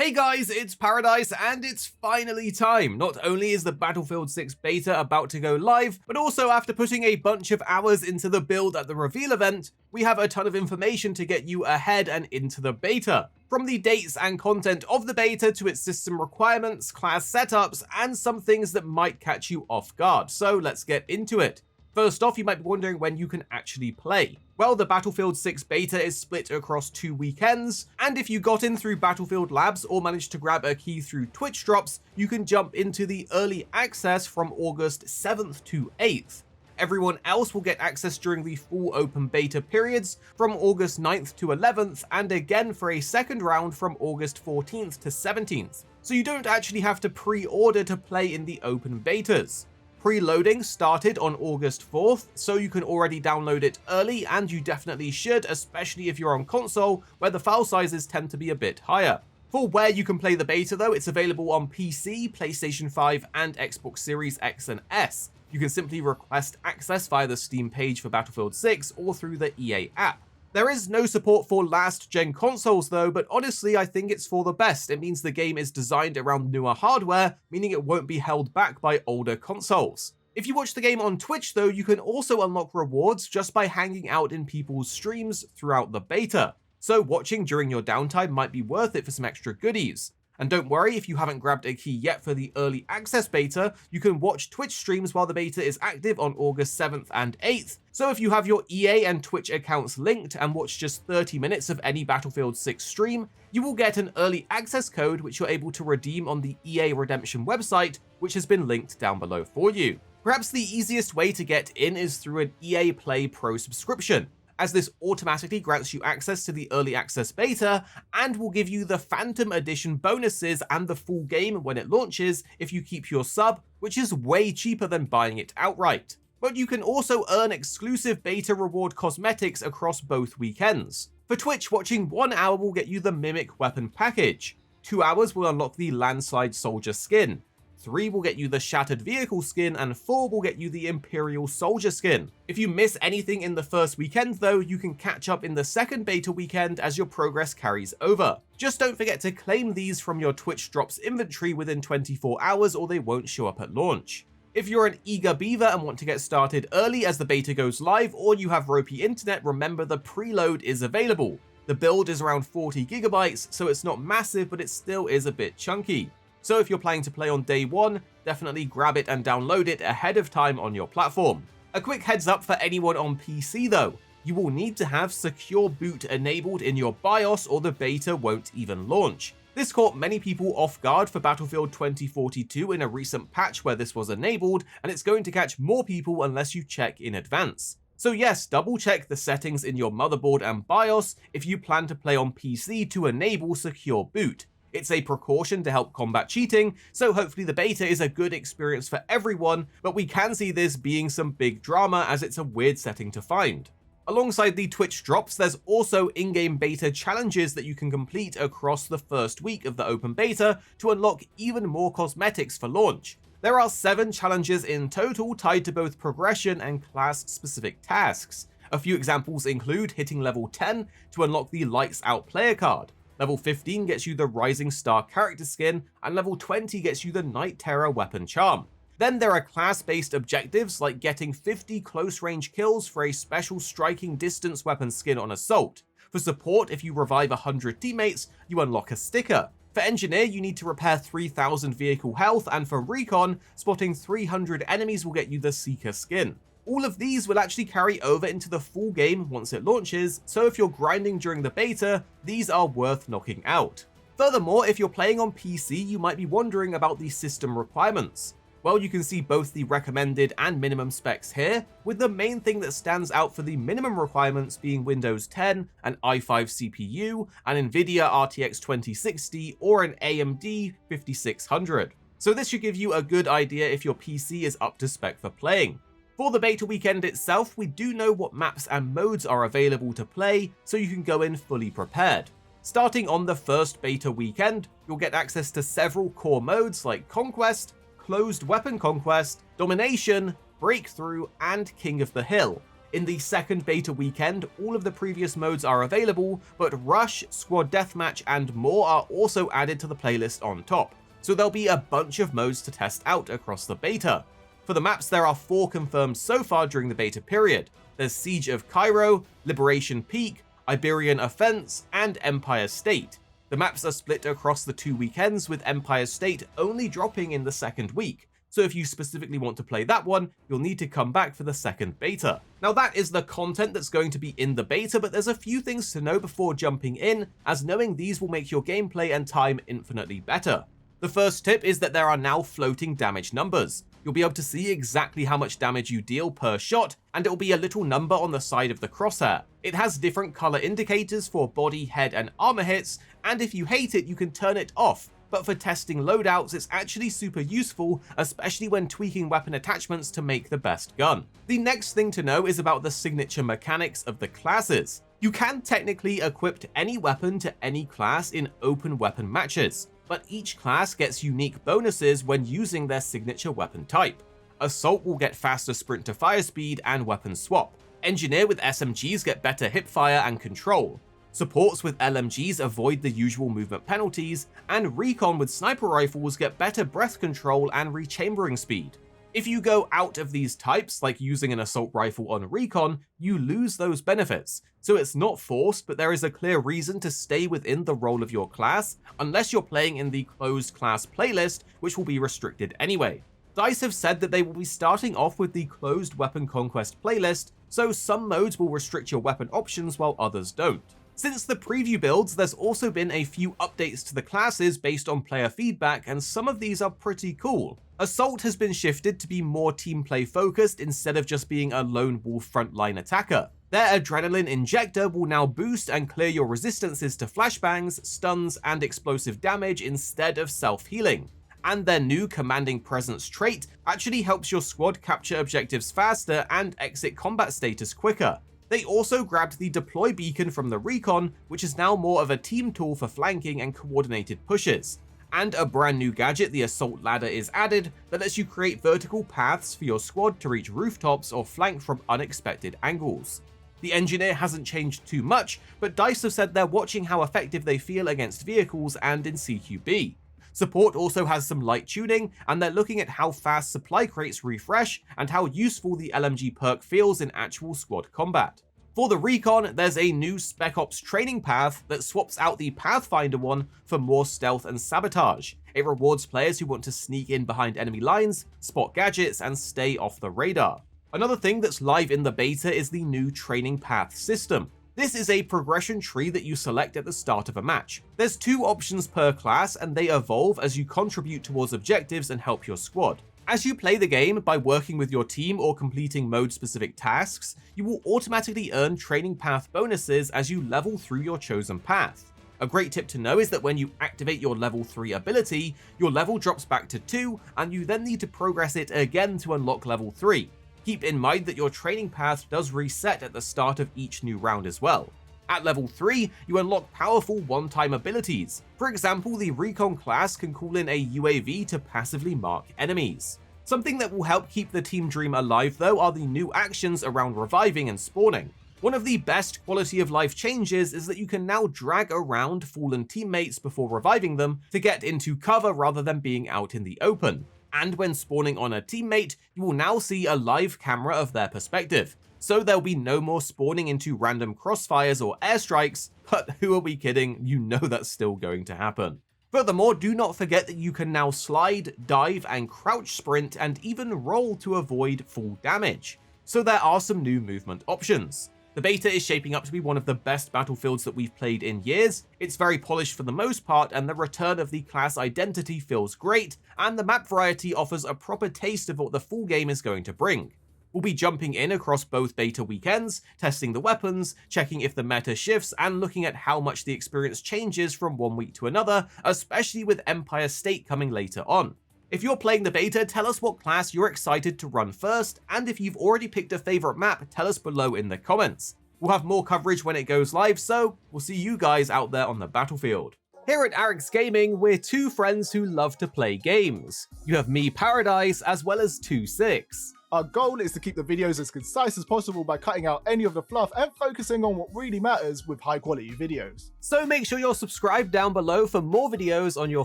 Hey guys, it's Paradise, and it's finally time. Not only is the Battlefield 6 beta about to go live, but also after putting a bunch of hours into the build at the reveal event, we have a ton of information to get you ahead and into the beta. From the dates and content of the beta to its system requirements, class setups, and some things that might catch you off guard. So let's get into it. First off, you might be wondering when you can actually play. Well, the Battlefield 6 beta is split across 2 weekends, and if you got in through Battlefield Labs or managed to grab a key through Twitch drops, you can jump into the early access from August 7th to 8th. Everyone else will get access during the full open beta periods from August 9th to 11th, and again for a second round from August 14th to 17th. So you don't actually have to pre-order to play in the open betas. Preloading started on August 4th, so you can already download it early, and you definitely should, especially if you're on console, where the file sizes tend to be a bit higher. For where you can play the beta though, it's available on PC, PlayStation 5, and Xbox Series X and S. You can simply request access via the Steam page for Battlefield 6 or through the EA app. There is no support for last-gen consoles though, but honestly I think it's for the best. It means the game is designed around newer hardware, meaning it won't be held back by older consoles. If you watch the game on Twitch though, you can also unlock rewards just by hanging out in people's streams throughout the beta. So watching during your downtime might be worth it for some extra goodies. And don't worry, if you haven't grabbed a key yet for the early access beta, you can watch Twitch streams while the beta is active on August 7th and 8th. So if you have your EA and Twitch accounts linked and watch just 30 minutes of any Battlefield 6 stream, you will get an early access code which you're able to redeem on the EA Redemption website, which has been linked down below for you. Perhaps the easiest way to get in is through an EA Play Pro subscription, as this automatically grants you access to the early access beta and will give you the Phantom Edition bonuses and the full game when it launches if you keep your sub, which is way cheaper than buying it outright. But you can also earn exclusive beta reward cosmetics across both weekends. For Twitch, watching 1 hour will get you the Mimic Weapon package, 2 hours will unlock the Landslide Soldier skin, 3 will get you the Shattered Vehicle skin, and 4 will get you the Imperial Soldier skin. If you miss anything in the first weekend though, you can catch up in the second beta weekend as your progress carries over. Just don't forget to claim these from your Twitch drops inventory within 24 hours or they won't show up at launch. If you're an eager beaver and want to get started early as the beta goes live, or you have ropey internet, remember the preload is available. The build is around 40 gigabytes, so it's not massive, but it still is a bit chunky. So if you're planning to play on day 1, definitely grab it and download it ahead of time on your platform. A quick heads up for anyone on PC though, you will need to have Secure Boot enabled in your BIOS or the beta won't even launch. This caught many people off guard for Battlefield 2042 in a recent patch where this was enabled, and it's going to catch more people unless you check in advance. So yes, double check the settings in your motherboard and BIOS if you plan to play on PC to enable Secure Boot. It's a precaution to help combat cheating, so hopefully the beta is a good experience for everyone, but we can see this being some big drama as it's a weird setting to find. Alongside the Twitch drops, there's also in-game beta challenges that you can complete across the first week of the open beta to unlock even more cosmetics for launch. There are 7 challenges in total tied to both progression and class-specific tasks. A few examples include hitting level 10 to unlock the Lights Out player card. Level 15 gets you the Rising Star character skin, and level 20 gets you the Night Terror weapon charm. Then there are class-based objectives like getting 50 close-range kills for a special striking distance weapon skin on Assault. For support, if you revive 100 teammates, you unlock a sticker. For engineer, you need to repair 3000 vehicle health, and for recon, spotting 300 enemies will get you the Seeker skin. All of these will actually carry over into the full game once it launches, so if you're grinding during the beta, these are worth knocking out. Furthermore, if you're playing on PC, you might be wondering about the system requirements. Well, you can see both the recommended and minimum specs here, with the main thing that stands out for the minimum requirements being Windows 10, an i5 CPU, an Nvidia RTX 2060, or an AMD 5600. So this should give you a good idea if your PC is up to spec for playing. For the beta weekend itself, we do know what maps and modes are available to play, so you can go in fully prepared. Starting on the first beta weekend, you'll get access to several core modes like Conquest, Closed Weapon Conquest, Domination, Breakthrough, and King of the Hill. In the second beta weekend, all of the previous modes are available, but Rush, Squad Deathmatch, and more are also added to the playlist on top, so there'll be a bunch of modes to test out across the beta. For the maps, there are 4 confirmed so far during the beta period. There's Siege of Cairo, Liberation Peak, Iberian Offense, and Empire State. The maps are split across the 2 weekends, with Empire State only dropping in the second week, so if you specifically want to play that one, you'll need to come back for the second beta. Now that is the content that's going to be in the beta, but there's a few things to know before jumping in, as knowing these will make your gameplay and time infinitely better. The first tip is that there are now floating damage numbers. You'll be able to see exactly how much damage you deal per shot, and it'll be a little number on the side of the crosshair. It has different color indicators for body, head, and armor hits, and if you hate it, you can turn it off. But for testing loadouts, it's actually super useful, especially when tweaking weapon attachments to make the best gun. The next thing to know is about the signature mechanics of the classes. You can technically equip any weapon to any class in open weapon matches, but each class gets unique bonuses when using their signature weapon type. Assault will get faster sprint to fire speed and weapon swap. Engineer with SMGs get better hipfire and control. Supports with LMGs avoid the usual movement penalties, and Recon with sniper rifles get better breath control and rechambering speed. If you go out of these types, like using an assault rifle on Recon, you lose those benefits, so it's not forced, but there is a clear reason to stay within the role of your class, unless you're playing in the closed class playlist, which will be restricted anyway. DICE have said that they will be starting off with the closed weapon conquest playlist, so some modes will restrict your weapon options while others don't. Since the preview builds, there's also been a few updates to the classes based on player feedback, and some of these are pretty cool. Assault has been shifted to be more team play focused instead of just being a lone wolf frontline attacker. Their adrenaline injector will now boost and clear your resistances to flashbangs, stuns, and explosive damage instead of self-healing. And their new commanding presence trait actually helps your squad capture objectives faster and exit combat status quicker. They also grabbed the deploy beacon from the Recon, which is now more of a team tool for flanking and coordinated pushes. And a brand new gadget, the Assault Ladder, is added that lets you create vertical paths for your squad to reach rooftops or flank from unexpected angles. The Engineer hasn't changed too much, but DICE have said they're watching how effective they feel against vehicles and in CQB. Support also has some light tuning, and they're looking at how fast supply crates refresh and how useful the LMG perk feels in actual squad combat. For the Recon, there's a new Spec Ops training path that swaps out the Pathfinder one for more stealth and sabotage. It rewards players who want to sneak in behind enemy lines, spot gadgets, and stay off the radar. Another thing that's live in the beta is the new training path system. This is a progression tree that you select at the start of a match. There's 2 options per class, and they evolve as you contribute towards objectives and help your squad. As you play the game by working with your team or completing mode-specific tasks, you will automatically earn training path bonuses as you level through your chosen path. A great tip to know is that when you activate your level 3 ability, your level drops back to 2, and you then need to progress it again to unlock level 3. Keep in mind that your training path does reset at the start of each new round as well. At level 3, you unlock powerful one-time abilities. For example, the Recon class can call in a UAV to passively mark enemies. Something that will help keep the team dream alive though are the new actions around reviving and spawning. One of the best quality of life changes is that you can now drag around fallen teammates before reviving them to get into cover rather than being out in the open. And when spawning on a teammate, you will now see a live camera of their perspective. So there'll be no more spawning into random crossfires or airstrikes, but who are we kidding, you know that's still going to happen. Furthermore, do not forget that you can now slide, dive, and crouch sprint, and even roll to avoid full damage. So there are some new movement options. The beta is shaping up to be one of the best Battlefields that we've played in years. It's very polished for the most part, and the return of the class identity feels great, and the map variety offers a proper taste of what the full game is going to bring. We'll be jumping in across both beta weekends, testing the weapons, checking if the meta shifts, and looking at how much the experience changes from one week to another, especially with Empire State coming later on. If you're playing the beta, tell us what class you're excited to run first, and if you've already picked a favorite map, tell us below in the comments. We'll have more coverage when it goes live, so we'll see you guys out there on the battlefield. Here at Arix Gaming, we're 2 friends who love to play games. You have me, Paradise, as well as 26. Our goal is to keep the videos as concise as possible by cutting out any of the fluff and focusing on what really matters with high quality videos. So make sure you're subscribed down below for more videos on your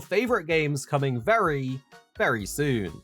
favorite games coming very, very soon.